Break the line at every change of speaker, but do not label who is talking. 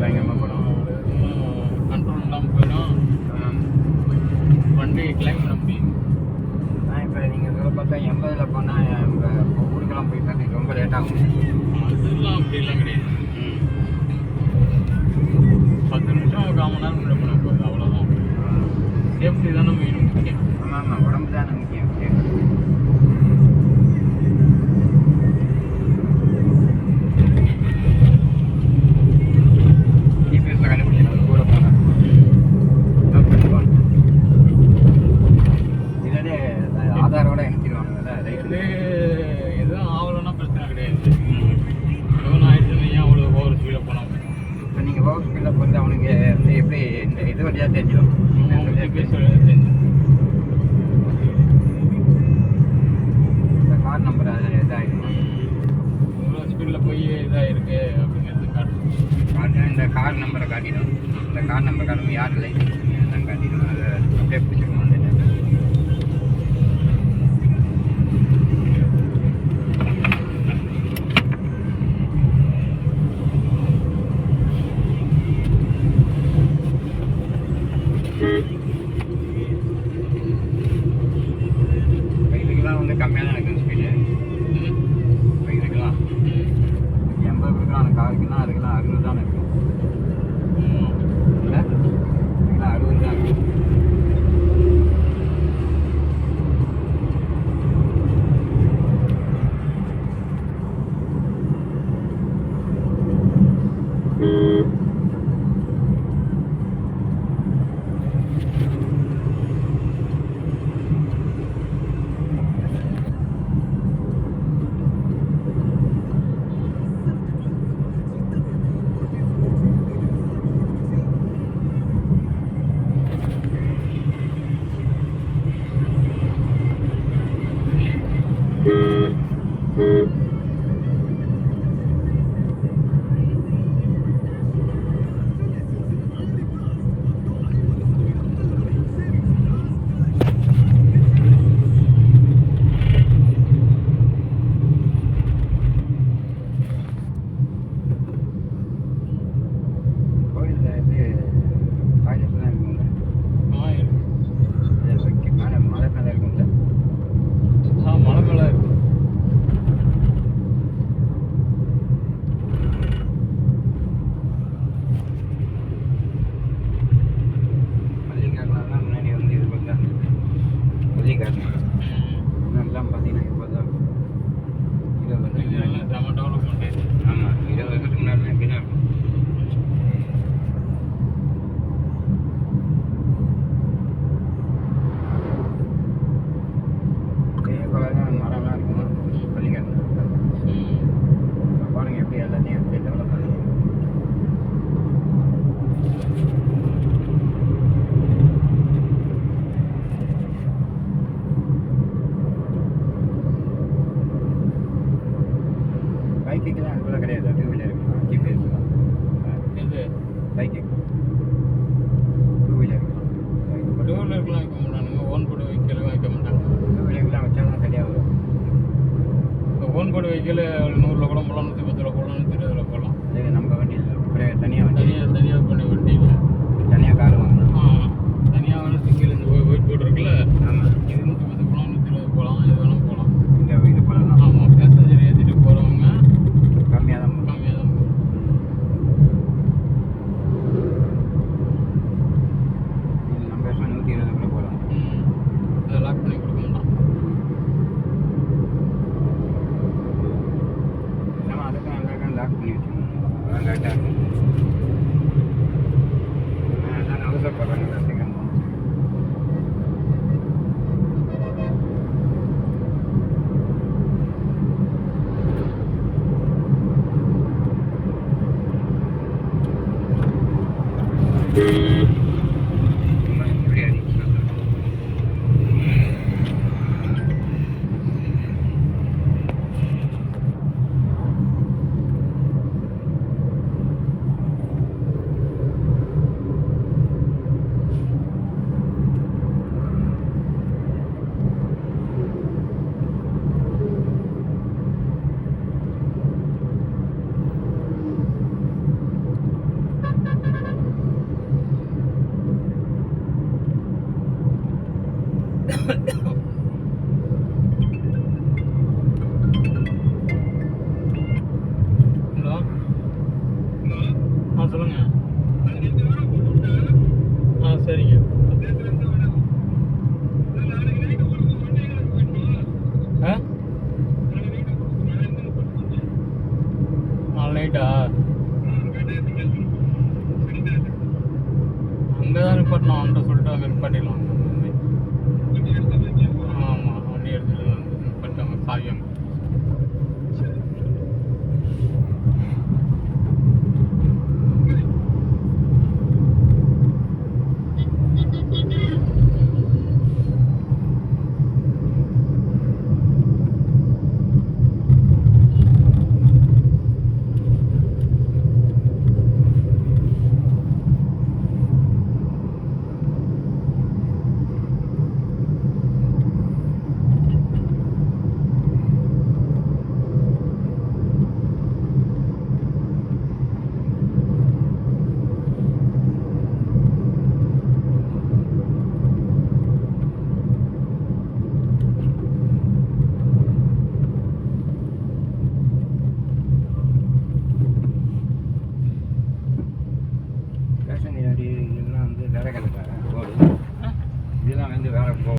பயங்கரமாக போடும்.
கண்ட்ரோல் இல்லாமல் போயிடும். வண்டி கிளைம் பண்ண முடியும்.
இப்போ நீங்கள் சொல்ல பார்த்தா 80ல் போனால் இப்போ ஊருக்கெல்லாம் போய் தரதுக்கு ரொம்ப லேட் ஆகும்.
அதெல்லாம் அப்படிலாம் கிடையாது. 10 நிமிஷம் 1/4 மணி நேரம் முன்னாடி போனால் போகுது, அவ்வளோதான். சேஃப்டி தானே மெயின் முக்கியம்.
ஆமாம், உடம்பு தானே முக்கியம். ஜிபிஎஸ்ல கண்டுபிடிச்சேன் கூட போனேன். இதே ஆதாரோட இணைச்சிடுவாங்கல்ல லைஃப்.
எதுவும் ஆகலைன்னா பிரச்சனை கிடையாது. எதுவும் ஆயிடுச்சுன்னா ஏன் அவ்வளோ ஓவர் ஸ்பீடாக போனால்
இப்போ நீங்கள் ஓவர் ஸ்பீடில் போட்டு அவனுக்கு வந்து எப்படி இந்த இது வழியாக தெரிஞ்சிடும். இந்த கார் நம்பர் அதில் இதாகிடும்.
இவ்வளோ ஸ்பீடில் போய் இதாகிருக்கு அப்படிங்கிறது காட்டு.
இந்த கார் நம்பரை காட்டிடும். இந்த கார் நம்பர் காட்டும் யார் லைசன்ஸ் தான் காட்டிடும். அதை அப்படியே பிடிச்சிருக்கோம். இதுக்கெல்லாம் வந்து கம்மியாக தான் இருக்குது ஸ்பீடு. இப்போ இதுக்கெல்லாம் 80 கொடுக்கலாம். அந்த காருக்குலாம் அதுக்கெல்லாம் 60 தான் இருக்குது. இல்லை, இதுக்கெல்லாம் 60 தான் இருக்குது. எல்லாம் பார்த்தீங்கன்னா இப்போ தான் 20 வருஷத்துக்கு முன்னாடி. ஆமாம், 20 வருஷத்துக்கு முன்னாடி எப்படி தான் இருக்கும். இதே போல தான் மரம்லாம் இருக்கும் பள்ளிக்காட்டில். பாருங்க எப்படி எல்லாத்தையும் எப்படி டெவலப் பண்ணி. பைக்குக்கெல்லாம் அதுக்குள்ள கிடையாது. டூ வீலருக்கு ஜிபிஎஸ் தான்.
இது
பைக்கு டூ வீலருக்கு
டூ வீலருக்குலாம் வைக்க மாட்டானுங்க. ஓன் போர்டு வெஹிக்கிள் வைக்க மாட்டாங்க.
டூ வீலருக்குலாம் வச்சா தான் சரியாக வரும்.
இப்போ ஓன் போர்டு வெஹிக்கிள் 100 ரூபா போடலாம், 110 ரூபா போடலாம், 120 ரூபா போடலாம்.
இது நம்ம வண்டியில் தனியாக வண்டி
தனியாக பண்ணி வண்டியில்
தனியாக கார் வாங்கணும்.
தனியாக வேணும். சிங்கிள் இந்த ஒயிட் போர்டு இருக்குல்ல.
ஆமாம்,
இது 110 போகலாம், 120 போகலாம், எது வேணும் போகலாம்.
இந்த இது போகலாம்.
ஆமாம், பேசஞ்சர் ஏற்றிட்டு போகிறவங்க
கம்மியாக தான்
கம்மியாக தான் போகும்.
நம்ம பேசுவோம் 120 கூட போகலாம்.
அதை லாக் பண்ணி கொடுக்க மாட்டான்.
நம்ம அதுக்கும் அங்கே லாக் பண்ணி வச்சுக்கணும். அதான் கரெக்டாக இருக்கும். அதான் அவசரப்படுறாங்க சீக்கிரம். எப்படி அடிச்சு
சொல்லுங்க. சரிங்க. நாலு நைட்டா? அங்கே தான் நிப்பாட்டணும். அவன்கிட்ட சொல்லிட்டு அங்கே நிப்பாட்டிடலாம்.